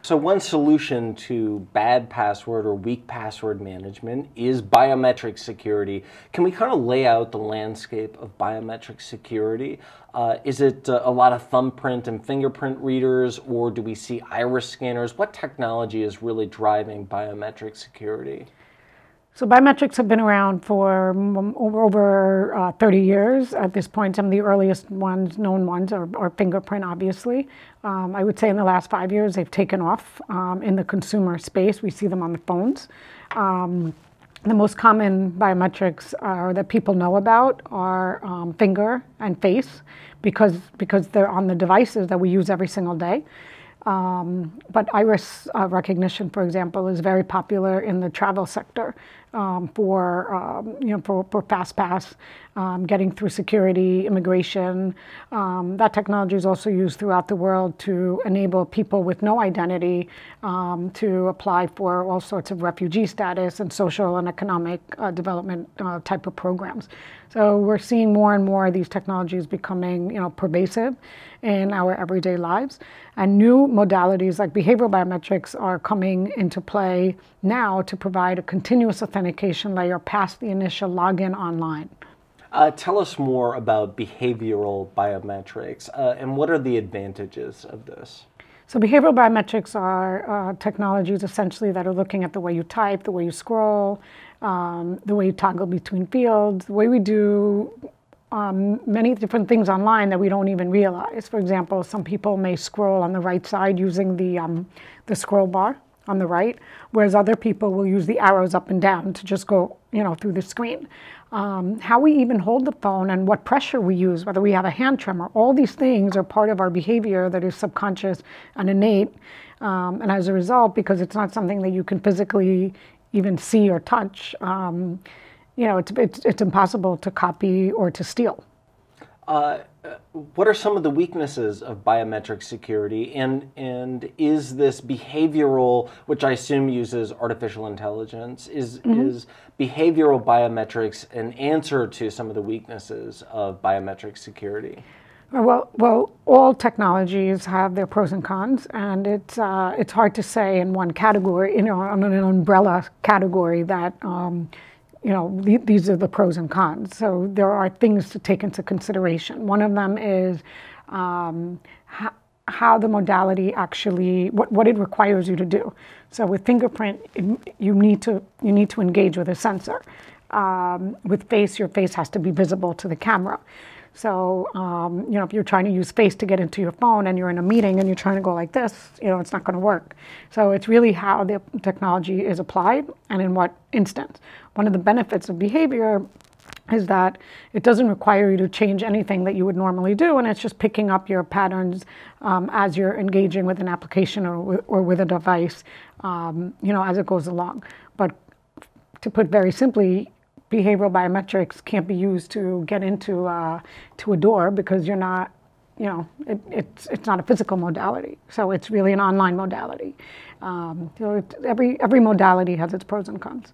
So one solution to bad password or weak password management is biometric security. Can we kind of lay out the landscape of biometric security? Is it a lot of thumbprint and fingerprint readers, or do we see iris scanners? What technology is really driving biometric security? So biometrics have been around for over 30 years. At this point, some of the earliest known ones are fingerprint, obviously. I would say in the last 5 years, they've taken off in the consumer space. We see them on the phones. The most common biometrics that people know about are finger and face because they're on the devices that we use every single day. But iris recognition, for example, is very popular in the travel sector for fast pass, getting through security, immigration. That technology is also used throughout the world to enable people with no identity to apply for all sorts of refugee status and social and economic development type of programs. So we're seeing more and more of these technologies becoming, pervasive in our everyday lives. And new modalities like behavioral biometrics are coming into play now to provide a continuous authentication layer past the initial login online. Tell us more about behavioral biometrics and what are the advantages of this? So behavioral biometrics are technologies essentially that are looking at the way you type, the way you scroll, the way you toggle between fields, the way we do many different things online that we don't even realize. For example, some people may scroll on the right side using the scroll bar on the right, whereas other people will use the arrows up and down to just go, through the screen. How we even hold the phone and what pressure we use, whether we have a hand tremor, all these things are part of our behavior that is subconscious and innate. And as a result, because it's not something that you can physically even see or touch, it's impossible to copy or to steal. What are some of the weaknesses of biometric security, and is this behavioral, which I assume uses artificial intelligence, is behavioral biometrics an answer to some of the weaknesses of biometric security? Well, all technologies have their pros and cons, and it's hard to say in one category, on an umbrella category that these are the pros and cons. So there are things to take into consideration. One of them is how the modality actually, what it requires you to do. So with fingerprint, you need to engage with a sensor. With face, your face has to be visible to the camera. So, if you're trying to use face to get into your phone and you're in a meeting and you're trying to go like this, it's not going to work. So it's really how the technology is applied and in what instance. One of the benefits of behavior is that it doesn't require you to change anything that you would normally do, and it's just picking up your patterns as you're engaging with an application or with a device, as it goes along. But to put very simply, behavioral biometrics can't be used to get into to a door because you're not, it's not a physical modality. So it's really an online modality. Every modality has its pros and cons.